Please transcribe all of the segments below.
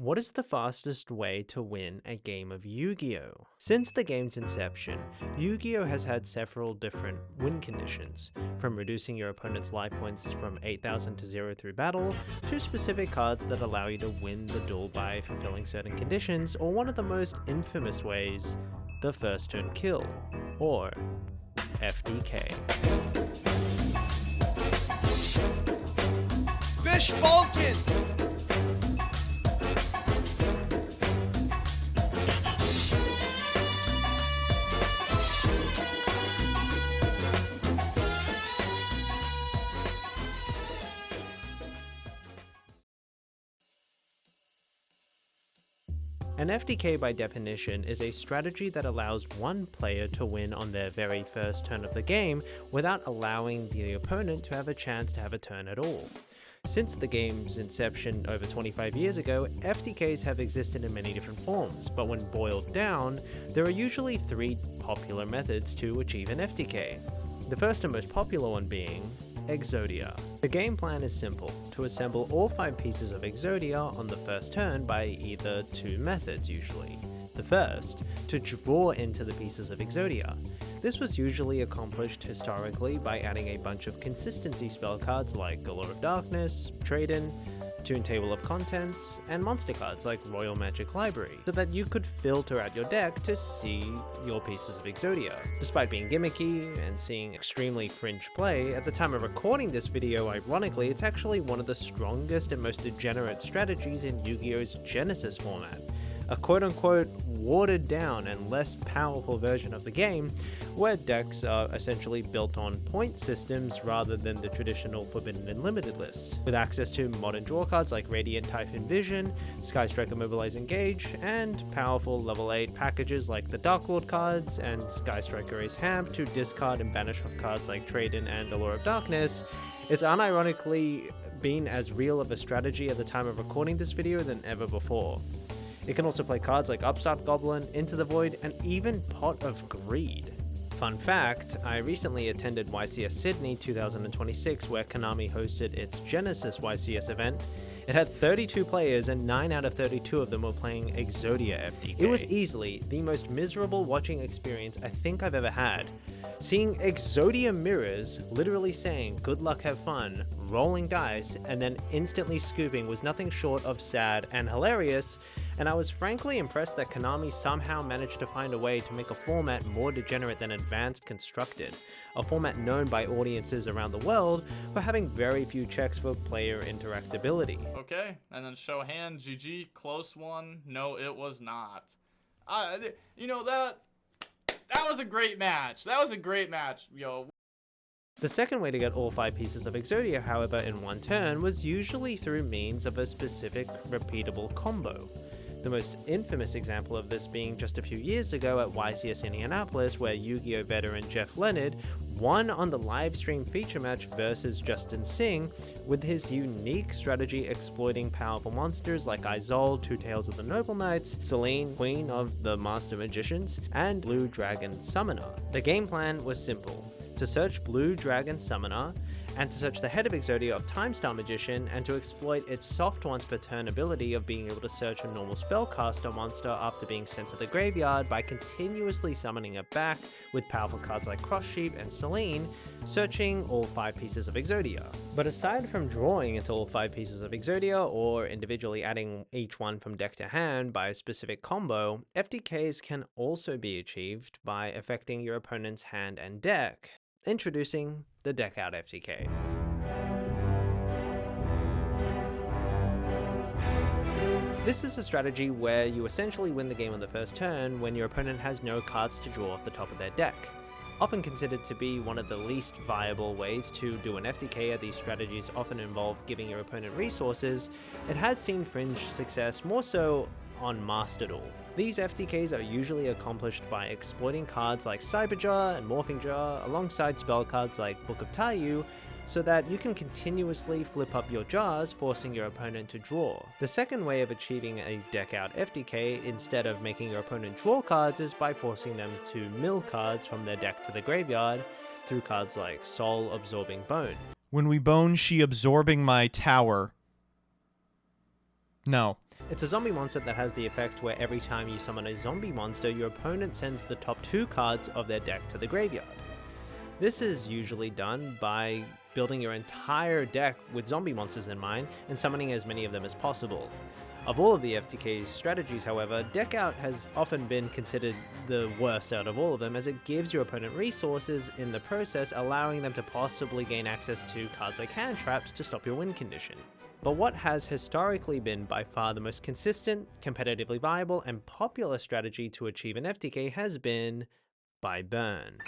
What is the fastest way to win a game of Yu-Gi-Oh? Since the game's inception, Yu-Gi-Oh has had several different win conditions, from reducing your opponent's life points from 8,000 to 0 through battle, to specific cards that allow you to win the duel by fulfilling certain conditions, or one of the most infamous ways, the first turn kill, or FTK. Fish Vulcan! An FTK by definition is a strategy that allows one player to win on their very first turn of the game without allowing the opponent to have a chance to have a turn at all. Since the game's inception over 25 years ago, FTKs have existed in many different forms, but when boiled down, there are usually three popular methods to achieve an FTK. The first and most popular one being Exodia. The game plan is simple, to assemble all 5 pieces of Exodia on the first turn by either two methods usually. The first, to draw into the pieces of Exodia. This was usually accomplished historically by adding a bunch of consistency spell cards like Allure of Darkness, Trade-In, Toon Table of Contents, and monster cards like Royal Magic Library, so that you could filter out your deck to see your pieces of Exodia. Despite being gimmicky and seeing extremely fringe play, at the time of recording this video, ironically, it's actually one of the strongest and most degenerate strategies in Yu-Gi-Oh's Genesis format. A quote-unquote watered down and less powerful version of the game, where decks are essentially built on point systems rather than the traditional Forbidden and Limited list, with access to modern draw cards like Radiant Typhoon Vision, Sky Striker Mobilize Engage, and powerful level 8 packages like the Dark Lord cards and Sky Striker Ace Hamp to discard and banish off cards like Trade-In and Allure of Darkness. It's unironically been as real of a strategy at the time of recording this video than ever before. It can also play cards like Upstart Goblin, Into the Void, and even Pot of Greed. Fun fact, I recently attended YCS Sydney 2026 where Konami hosted its Genesis YCS event. It had 32 players and 9 out of 32 of them were playing Exodia FTK. It was easily the most miserable watching experience I think I've ever had. Seeing Exodia mirrors literally saying good luck, have fun, rolling dice, and then instantly scooping was nothing short of sad and hilarious, and I was frankly impressed that Konami somehow managed to find a way to make a format more degenerate than Advanced constructed, a format known by audiences around the world for having very few checks for player interactability. Okay, and then show hand, GG, close one. No, it was not. That was a great match. That was a great match, yo. The second way to get all 5 pieces of Exodia, however, in one turn was usually through means of a specific repeatable combo. The most infamous example of this being just a few years ago at YCS Indianapolis, where Yu-Gi-Oh veteran Jeff Leonard won on the livestream feature match versus Justin Singh, with his unique strategy exploiting powerful monsters like Izol, Two Tails of the Noble Knights, Selene, Queen of the Master Magicians, and Blue Dragon Summoner. The game plan was simple: to search Blue Dragon Summoner, and to search the head of Exodia of Time Star Magician, and to exploit its soft once per turn ability of being able to search a normal spellcaster monster after being sent to the graveyard by continuously summoning it back with powerful cards like Cross Sheep and Selene, searching all 5 pieces of Exodia. But aside from drawing into all 5 pieces of Exodia, or individually adding each one from deck to hand by a specific combo, FTKs can also be achieved by affecting your opponent's hand and deck. Introducing the Deckout FTK. This is a strategy where you essentially win the game on the first turn when your opponent has no cards to draw off the top of their deck. Often considered to be one of the least viable ways to do an FTK, as these strategies often involve giving your opponent resources, it has seen fringe success more so on Master Duel. These FTKs are usually accomplished by exploiting cards like Cyberjaw and Morphing Jaw alongside spell cards like Book of Taiyu, so that you can continuously flip up your jars, forcing your opponent to draw. The second way of achieving a Deckout FTK instead of making your opponent draw cards is by forcing them to mill cards from their deck to the graveyard through cards like Soul Absorbing Bone. When we bone, she absorbing my tower. No. It's a zombie monster that has the effect where every time you summon a zombie monster, your opponent sends the top 2 cards of their deck to the graveyard. This is usually done by building your entire deck with zombie monsters in mind and summoning as many of them as possible. Of all of the FTK strategies, however, Deckout has often been considered the worst out of all of them, as it gives your opponent resources in the process, allowing them to possibly gain access to cards like hand traps to stop your win condition. But what has historically been by far the most consistent, competitively viable, and popular strategy to achieve an FTK has been by burn.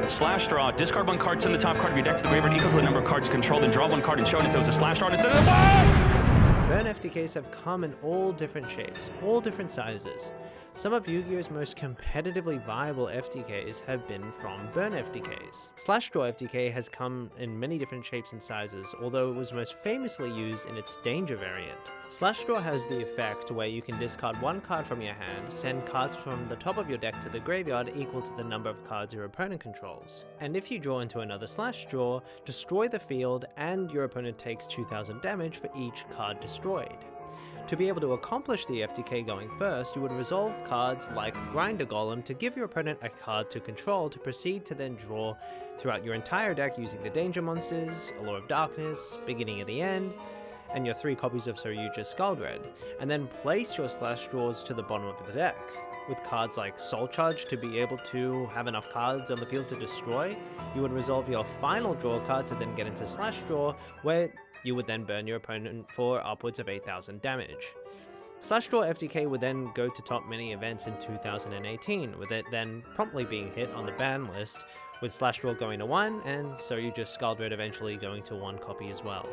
Slash draw. Discard 1 card, send the top card of your deck to the graveyard equal to the number of cards controlled, then draw 1 card and show it if it was a slash draw instead of the Burn FTKs have come in all different shapes, all different sizes. Some of Yu-Gi-Oh's most competitively viable FTKs have been from Burn FTKs. Slash Draw FTK has come in many different shapes and sizes, although it was most famously used in its Danger variant. Slash Draw has the effect where you can discard 1 card from your hand, send cards from the top of your deck to the graveyard equal to the number of cards your opponent controls. And if you draw into another Slash Draw, destroy the field and your opponent takes 2000 damage for each card destroyed. To be able to accomplish the FTK going first, you would resolve cards like Grinder Golem to give your opponent a card to control to proceed to then draw throughout your entire deck using the Danger monsters, Allure of Darkness, Beginning of the End, and your 3 copies of Saryuja's Skuldred, and then place your Slash Draws to the bottom of the deck, with cards like Soul Charge to be able to have enough cards on the field to destroy. You would resolve your final draw card to then get into Slash Draw, where you would then burn your opponent for upwards of 8000 damage. Slash Draw FTK would then go to top many events in 2018, with it then promptly being hit on the ban list, with Slash Draw going to 1 and Saryuja's Skuldred eventually going to 1 copy as well.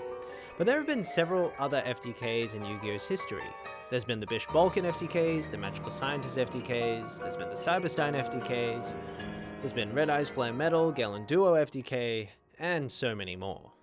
But there have been several other FTKs in Yu-Gi-Oh's history. There's been the Bish Balkan FTKs, the Magical Scientist FTKs, there's been the Cyberstein FTKs, there's been Red Eyes Flare Metal, Galen Duo FTK, and so many more.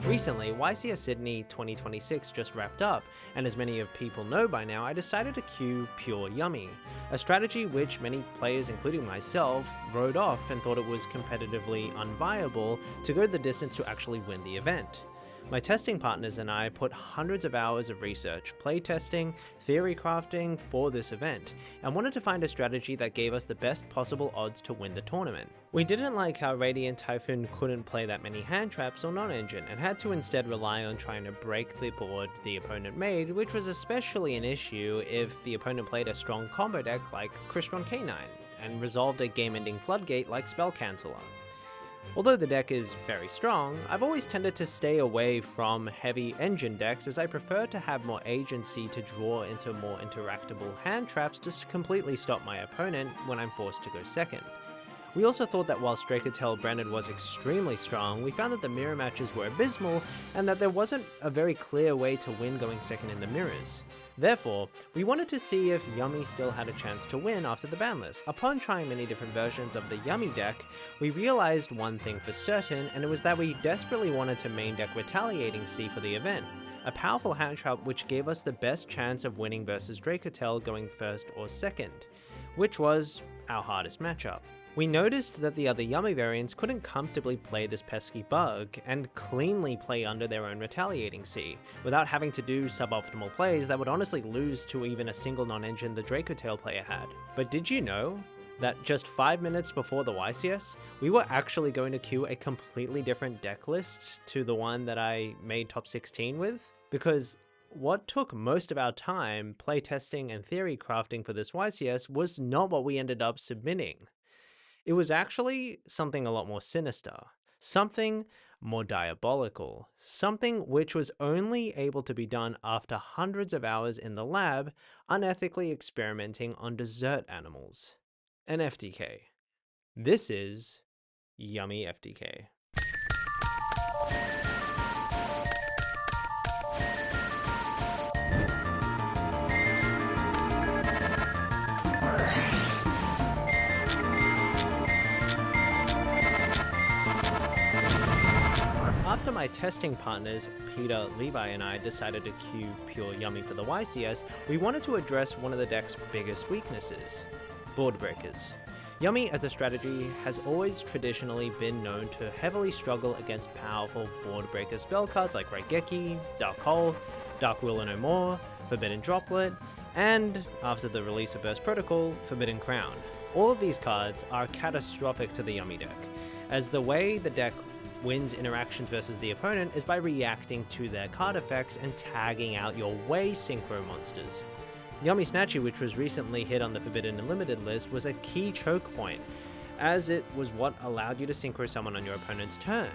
Recently, YCS Sydney 2026 just wrapped up, and as many of people know by now, I decided to queue Pure Yummy, a strategy which many players, including myself, wrote off and thought it was competitively unviable to go the distance to actually win the event. My testing partners and I put hundreds of hours of research, playtesting, theory crafting for this event, and wanted to find a strategy that gave us the best possible odds to win the tournament. We didn't like how Radiant Typhoon couldn't play that many hand traps or non-engine, and had to instead rely on trying to break the board the opponent made, which was especially an issue if the opponent played a strong combo deck like Crystron K9, and resolved a game-ending floodgate like Spell Canceller. Although the deck is very strong, I've always tended to stay away from heavy engine decks, as I prefer to have more agency to draw into more interactable hand traps to completely stop my opponent when I'm forced to go second. We also thought that whilst Dracotel Branded was extremely strong, we found that the mirror matches were abysmal, and that there wasn't a very clear way to win going second in the mirrors. Therefore, we wanted to see if Yummy still had a chance to win after the ban list. Upon trying many different versions of the Yummy deck, we realized one thing for certain, and it was that we desperately wanted to main deck Retaliating Sea for the event, a powerful hand trap which gave us the best chance of winning versus Dracotel going first or second, which was our hardest matchup. We noticed that the other Yummy variants couldn't comfortably play this pesky bug and cleanly play under their own Retaliating Sea, without having to do suboptimal plays that would honestly lose to even a single non-engine the Dracotel player had. But did you know that just 5 minutes before the YCS, we were actually going to queue a completely different deck list to the one that I made top 16 with? Because what took most of our time playtesting and theory crafting for this YCS was not what we ended up submitting. It was actually something a lot more sinister, something more diabolical, something which was only able to be done after hundreds of hours in the lab, unethically experimenting on desert animals. An FTK. This is Yummy FTK. After my my testing partners, Peter, Levi, and I decided to queue Pure Yummy for the YCS, we wanted to address one of the deck's biggest weaknesses, board breakers. Yummy as a strategy has always traditionally been known to heavily struggle against powerful board breaker spell cards like Raigeki, Dark Hole, Dark Ruler No More, Forbidden Droplet, and, after the release of Burst Protocol, Forbidden Crown. All of these cards are catastrophic to the Yummy deck, as the way the deck wins interactions versus the opponent is by reacting to their card effects and tagging out your way synchro monsters. Yummy Snatchy, which was recently hit on the Forbidden Unlimited list, was a key choke point, as it was what allowed you to synchro summon on your opponent's turn.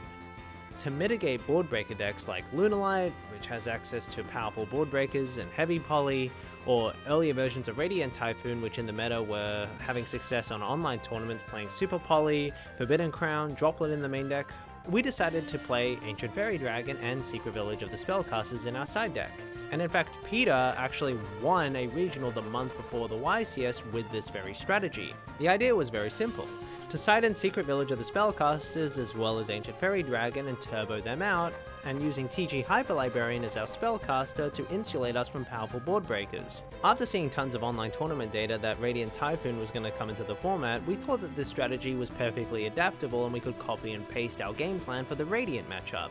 To mitigate board breaker decks like Lunalight, which has access to powerful board breakers and heavy poly, or earlier versions of Radiant Typhoon, which in the meta were having success on online tournaments playing Super Poly, Forbidden Crown, Droplet in the main deck, we decided to play Ancient Fairy Dragon and Secret Village of the Spellcasters in our side deck. And in fact, Peter actually won a regional the month before the YCS with this very strategy. The idea was very simple: to side in Secret Village of the Spellcasters as well as Ancient Fairy Dragon and turbo them out, and using TG Hyper Librarian as our spellcaster to insulate us from powerful board breakers. After seeing tons of online tournament data that Radiant Typhoon was going to come into the format, we thought that this strategy was perfectly adaptable and we could copy and paste our game plan for the Radiant matchup.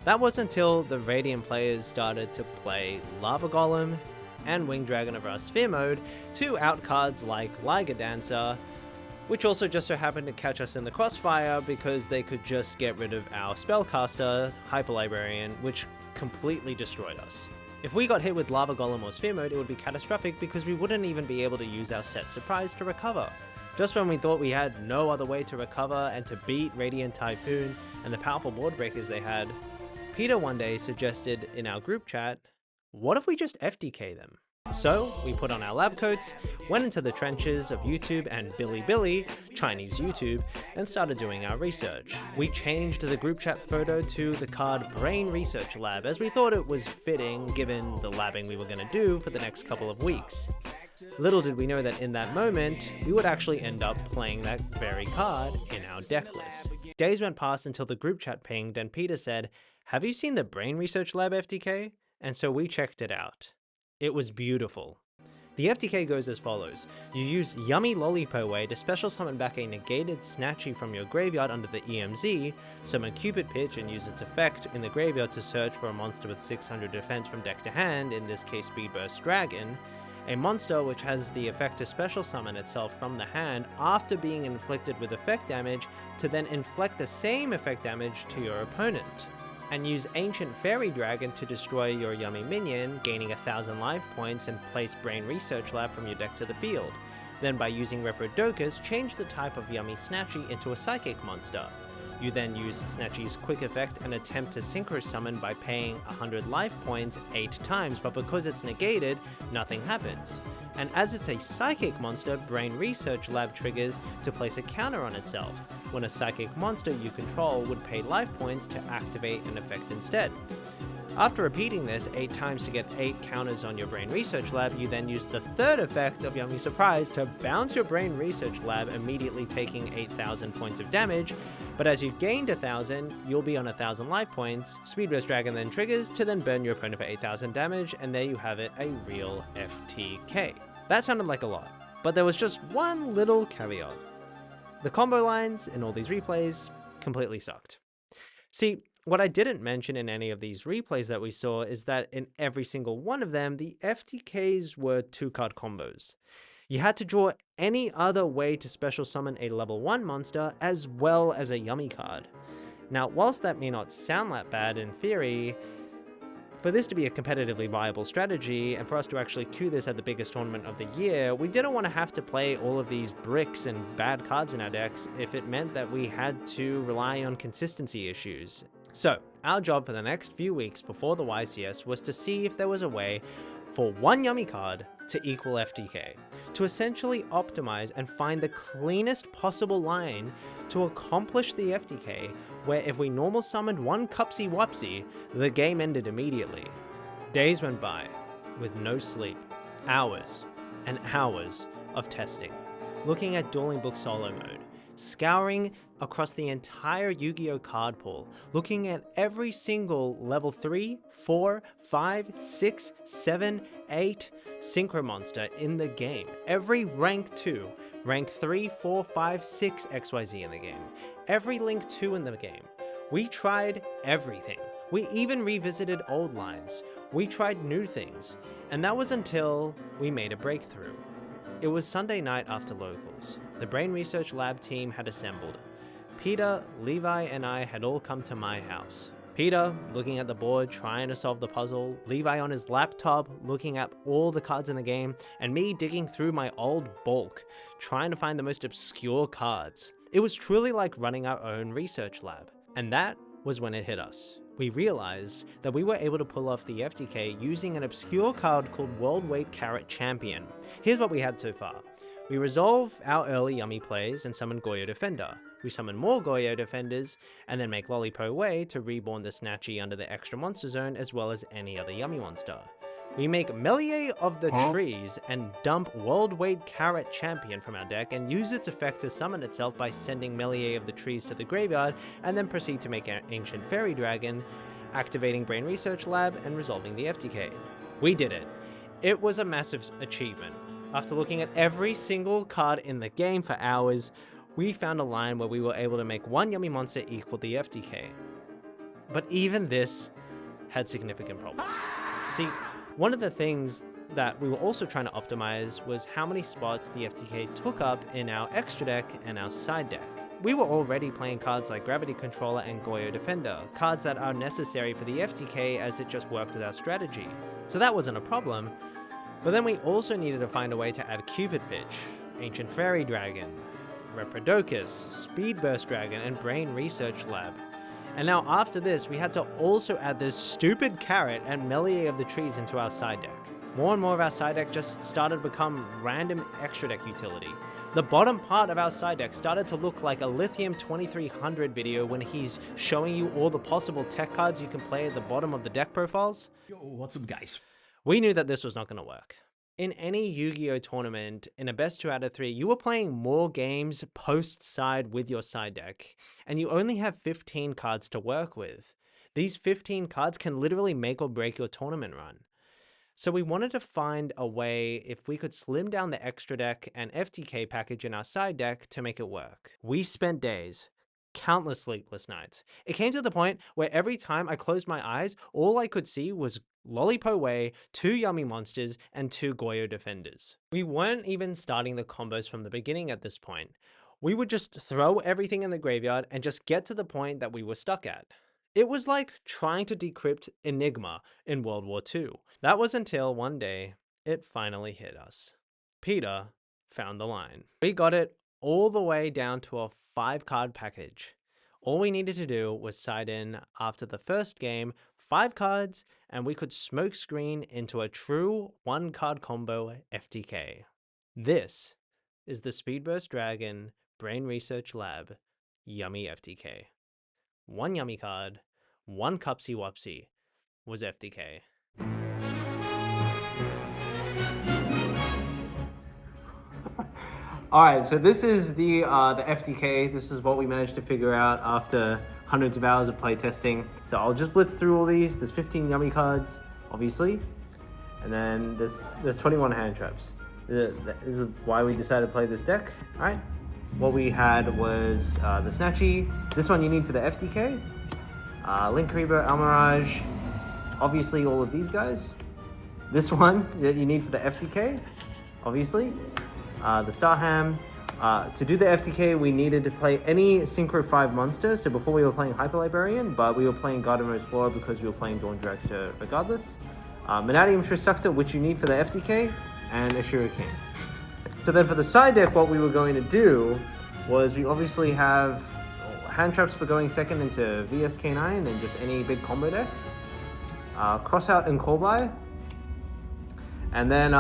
That wasn't until the Radiant players started to play Lava Golem and Winged Dragon of Our Sphere mode, two out cards like Liger Dancer, which also just so happened to catch us in the crossfire because they could just get rid of our spellcaster, Hyper Librarian, which completely destroyed us. If we got hit with Lava Golem or Sphere mode, it would be catastrophic because we wouldn't even be able to use our set Surprise to recover. Just when we thought we had no other way to recover and to beat Radiant Typhoon and the powerful board breakers they had, Peter one day suggested in our group chat, what if we just FTK them? So we put on our lab coats, went into the trenches of YouTube and Bilibili, Chinese YouTube, and started doing our research. We changed the group chat photo to the card Brain Research Lab, as we thought it was fitting given the labbing we were going to do for the next couple of weeks. Little did we know that in that moment, we would actually end up playing that very card in our deck list. Days went past until the group chat pinged and Peter said, "Have you seen the Brain Research Lab FTK?" And so we checked it out. It was beautiful. The FTK goes as follows. You use Yummy Lollipo to special summon back a negated Snatchy from your graveyard under the EMZ, summon Cupid Pitch and use its effect in the graveyard to search for a monster with 600 defense from deck to hand, in this case Speed Burst Dragon, a monster which has the effect to special summon itself from the hand after being inflicted with effect damage to then inflict the same effect damage to your opponent. And use Ancient Fairy Dragon to destroy your Yummy minion, gaining 1,000 life points, and place Brain Research Lab from your deck to the field. Then by using Reprodokus, change the type of Yummy Snatchy into a Psychic monster. You then use Snatchy's quick effect and attempt to synchro summon by paying 100 life points 8 times, but because it's negated, nothing happens. And as it's a Psychic monster, Brain Research Lab triggers to place a counter on itself, when a Psychic monster you control would pay life points to activate an effect instead. After repeating this 8 times to get 8 counters on your Brain Research Lab, you then use the third effect of Yummy Surprise to bounce your Brain Research Lab, immediately taking 8,000 points of damage, but as you've gained 1,000, you'll be on 1,000 life points. Speed Burst Dragon then triggers to then burn your opponent for 8,000 damage, and there you have it, a real FTK. That sounded like a lot, but there was just one little caveat. The combo lines in all these replays completely sucked. See, what I didn't mention in any of these replays that we saw is that in every single one of them, the FTKs were 2-card combos. You had to draw any other way to special summon a level 1 monster as well as a Yummy card. Now, whilst that may not sound that bad in theory, for this to be a competitively viable strategy, and for us to actually queue this at the biggest tournament of the year, we didn't want to have to play all of these bricks and bad cards in our decks if it meant that we had to rely on consistency issues. So, our job for the next few weeks before the YCS was to see if there was a way for one Yummy card to equal FTK, to essentially optimize and find the cleanest possible line to accomplish the FTK, where if we normal summoned one Cupsy Wupsy, the game ended immediately. Days went by, with no sleep, hours and hours of testing, looking at Dueling Book solo mode, scouring across the entire Yu-Gi-Oh card pool, looking at every single level 3, 4, 5, 6, 7, 8 synchro monster in the game. Every rank 2, rank 3, 4, 5, 6 XYZ in the game. Every link 2 in the game. We tried everything. We even revisited old lines. We tried new things. And that was until we made a breakthrough. It was Sunday night after locals. The Brain Research Lab team had assembled. Peter, Levi, and I had all come to my house. Peter, looking at the board, trying to solve the puzzle, Levi on his laptop, looking at all the cards in the game, and me digging through my old bulk, trying to find the most obscure cards. It was truly like running our own research lab. And that was when it hit us. We realized that we were able to pull off the FTK using an obscure card called World Weight Carrot Champion. Here's what we had so far. We resolve our early Yummy plays and summon Goyo Defender. We summon more Goyo Defenders, and then make Lollipo Way to reborn the Snatchy under the extra monster zone as well as any other Yummy monster. We make Melee of the Trees and dump World Weight Carrot Champion from our deck and use its effect to summon itself by sending Melee of the Trees to the graveyard, and then proceed to make an Ancient Fairy Dragon, activating Brain Research Lab and resolving the FTK. We did it. It was a massive achievement. After looking at every single card in the game for hours, we found a line where we were able to make one Yummy monster equal the FTK. But even this had significant problems. See, one of the things that we were also trying to optimize was how many spots the FTK took up in our extra deck and our side deck. We were already playing cards like Gravity Controller and Goyo Defender, cards that are necessary for the FTK as it just worked with our strategy. So that wasn't a problem, but then we also needed to find a way to add Cupid Pitch, Ancient Fairy Dragon, Reprodocus, Speed Burst Dragon, and Brain Research Lab. And now after this, we had to also add this stupid carrot and Melee of the Trees into our side deck. More and more of our side deck just started to become random extra deck utility. The bottom part of our side deck started to look like a Lithium 2300 video when he's showing you all the possible tech cards you can play at the bottom of the deck profiles. Yo, what's up, guys? We knew that this was not going to work. In any Yu-Gi-Oh tournament, in a best 2 out of 3, you were playing more games post-side with your side deck, and you only have 15 cards to work with. These 15 cards can literally make or break your tournament run. So we wanted to find a way if we could slim down the extra deck and FTK package in our side deck to make it work. We spent days, countless sleepless nights. It came to the point where every time I closed my eyes, all I could see was Lollipo Way, 2 Yummy Monsters, and 2 Goyo Defenders. We weren't even starting the combos from the beginning at this point. We would just throw everything in the graveyard and just get to the point that we were stuck at. It was like trying to decrypt Enigma in World War II. That was until one day, it finally hit us. Peter found the line. We got it all the way down to a 5-card package. All we needed to do was side in after the first game, 5 cards, and we could smokescreen into a true 1-card combo FTK. This is the Speedburst Dragon Brain Research Lab Yummy FTK. 1 Yummy card, 1 Cupsy Wupsy was FTK. Alright, so this is the FTK. This is what we managed to figure out after hundreds of hours of playtesting. So I'll just blitz through all these. There's 15 Yummy cards, obviously. And then there's 21 hand traps. This is why we decided to play this deck. Alright. What we had was the Snatchy. This one you need for the FTK. Link Reaver, Almirage. Obviously all of these guys. This one that you need for the FTK, obviously. The Starham. To do the FTK, we needed to play any Synchro 5 monster. So before we were playing Hyper Librarian, but we were playing Gardener's Flora because we were playing Dawn Dragster regardless. Manatium Trisector, which you need for the FTK, and a Shuriken. So then for the side deck, what we were going to do was we obviously have hand traps for going second into VSK9 and just any big combo deck. Crossout and Callby. And then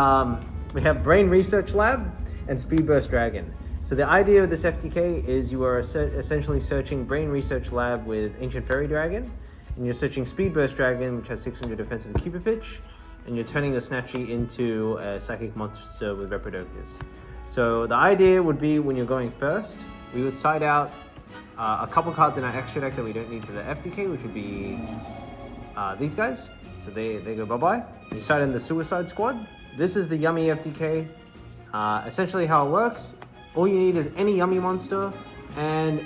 we have Brain Research Lab and Speedburst Dragon. So the idea of this FTK is you are essentially searching Brain Research Lab with Ancient Fairy Dragon, and you're searching Speedburst Dragon, which has 600 defense with Cupid Pitch, and you're turning the Snatchy into a Psychic Monster with Reprodocus. So the idea would be when you're going first, we would side out a couple cards in our extra deck that we don't need for the FTK, which would be these guys. So they go bye-bye. You side in the Suicide Squad. This is the Yummy FTK. Essentially how it works, all you need is any Yummy monster and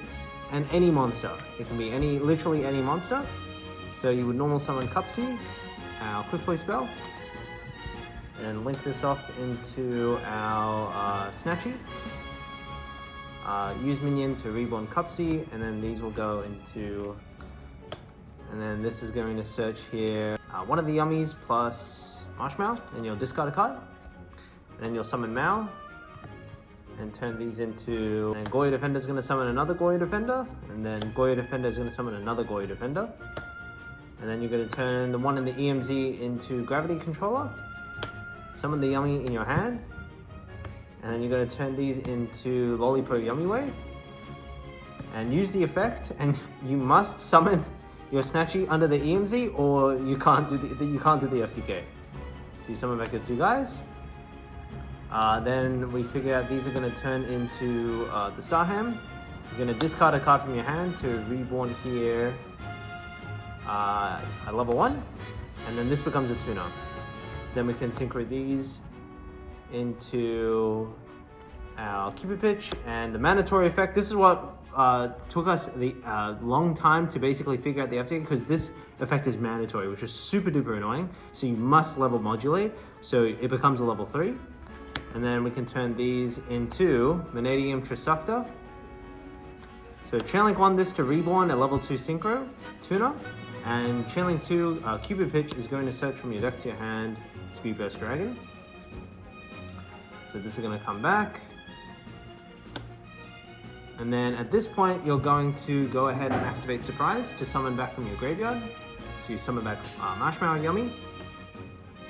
any monster. It can be literally any monster. So you would normal summon Cupsy, our quick play spell, and link this off into our Snatchy. Use minion to reborn Cupsy, and then these will go into, and then this is going to search here one of the Yummies plus Marshmallow, and you'll discard a card. And then you'll summon Mal, and turn these into, and Goya Defender is going to summon another Goya Defender, and then Goya Defender is going to summon another Goya Defender. And then you're going to turn the one in the EMZ into Gravity Controller, summon the Yummy in your hand, and then you're going to turn these into Lollipo Yummy Way, and use the effect, and you must summon your Snatchy under the EMZ, or you can't do the FTK. So you summon back your two guys. Then we figure out these are going to turn into the Starham. You're going to discard a card from your hand to reborn here at level 1, and then this becomes a tuner. So then we can synchro these into our Cupid Pitch and the mandatory effect. This is what took us the long time to basically figure out the FTK, because this effect is mandatory, which is super duper annoying. So you must level modulate, so it becomes a level 3. And then we can turn these into Vanadium Trisupta. So Chainlink 1 this to reborn a level 2 synchro tuner, and Chainlink 2 Cupid Pitch is going to search from your deck to your hand Speedburst Dragon. So this is going to come back. And then at this point, you're going to go ahead and activate Surprise to summon back from your graveyard. So you summon back Marshmallow Yummy,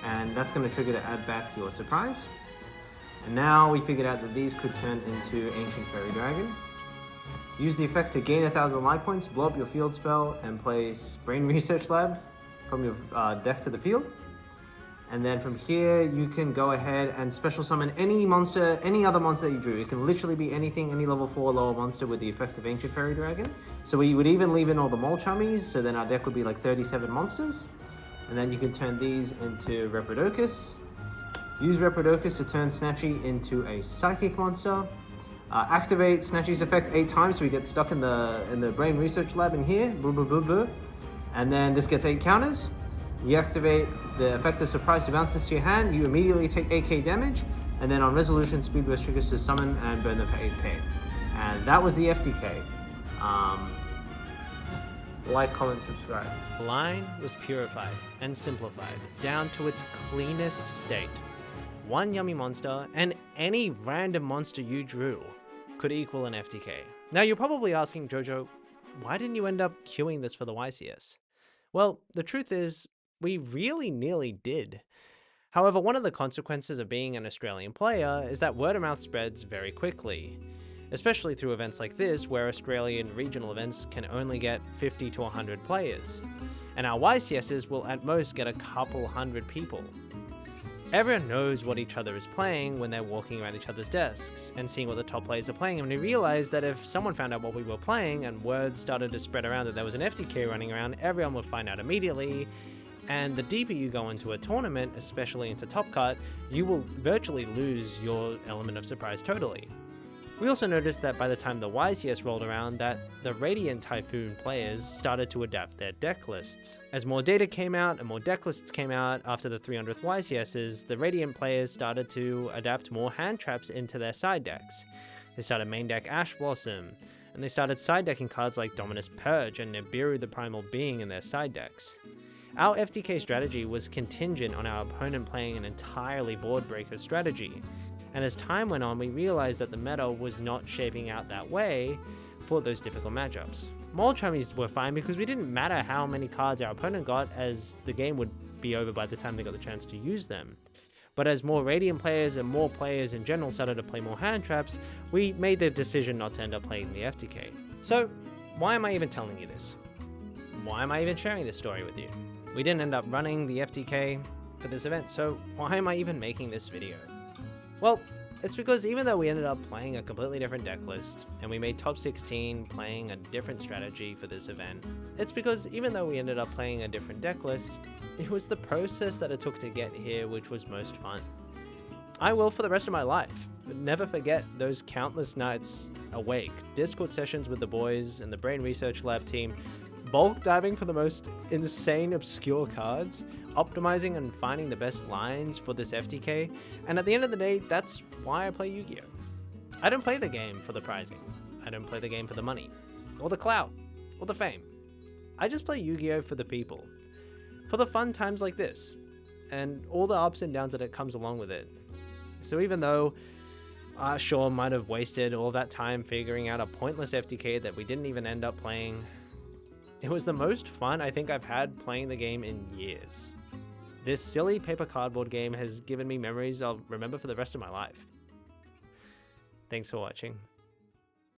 and that's going to trigger to add back your Surprise. And now we figured out that these could turn into Ancient Fairy Dragon. Use the effect to gain 1,000 life points, blow up your field spell, and place Brain Research Lab from your deck to the field. And then from here, you can go ahead and special summon any monster, any other monster that you drew. It can literally be anything, any level 4 lower monster with the effect of Ancient Fairy Dragon. So we would even leave in all the Mole Chummies, so then our deck would be like 37 monsters. And then you can turn these into Reprodocus. Use Reprodocus to turn Snatchy into a Psychic monster. Activate Snatchy's effect 8 times so we get stuck in the Brain Research Lab in here. Boo, boo, boo, boo. And then this gets 8 counters. You activate the effect of Surprise to bounce this to your hand. You immediately take 8k damage. And then on resolution, Speedburst triggers to summon and burn them for 8k. And that was the FTK. Like, comment, subscribe. The line was purified and simplified down to its cleanest state. One Yummy monster and any random monster you drew could equal an FTK. Now you're probably asking, Jojo, why didn't you end up queuing this for the YCS? Well, the truth is, we really nearly did. However, one of the consequences of being an Australian player is that word of mouth spreads very quickly, especially through events like this where Australian regional events can only get 50 to 100 players, and our YCSs will at most get a couple hundred people. Everyone knows what each other is playing when they're walking around each other's desks and seeing what the top players are playing, and we realized that if someone found out what we were playing and word started to spread around that there was an FTK running around, everyone would find out immediately. And the deeper you go into a tournament, especially into Top Cut, you will virtually lose your element of surprise totally. We also noticed that by the time the YCS rolled around, that the Radiant Typhoon players started to adapt their deck lists. As more data came out and more deck lists came out after the 300th YCSs, the Radiant players started to adapt more hand traps into their side decks. They started main deck Ash Blossom, and they started side decking cards like Dominus Purge and Nibiru the Primal Being in their side decks. Our FTK strategy was contingent on our opponent playing an entirely board breaker strategy. And as time went on, we realized that the meta was not shaping out that way for those difficult matchups. Mole Chummies were fine because we didn't matter how many cards our opponent got, as the game would be over by the time they got the chance to use them. But as more Radiant players and more players in general started to play more hand traps, we made the decision not to end up playing the FTK. So why am I even telling you this? Why am I even sharing this story with you? We didn't end up running the FTK for this event, so why am I even making this video? Well, It's because even though we ended up playing a completely different deck list, and we made top 16 playing a different strategy for this event, it's because even though we ended up playing a different deck list, it was the process that it took to get here which was most fun. I will for the rest of my life, but never forget those countless nights awake, Discord sessions with the boys and the Brain Research Lab team, bulk diving for the most insane obscure cards, optimizing and finding the best lines for this FTK, and at the end of the day, that's why I play Yu-Gi-Oh! I don't play the game for the prizing. I don't play the game for the money, or the clout, or the fame. I just play Yu-Gi-Oh! For the people, for the fun times like this, and all the ups and downs that it comes along with it. So even though sure might have wasted all that time figuring out a pointless FTK that we didn't even end up playing, it was the most fun I think I've had playing the game in years. This silly paper cardboard game has given me memories I'll remember for the rest of my life. Thanks for watching.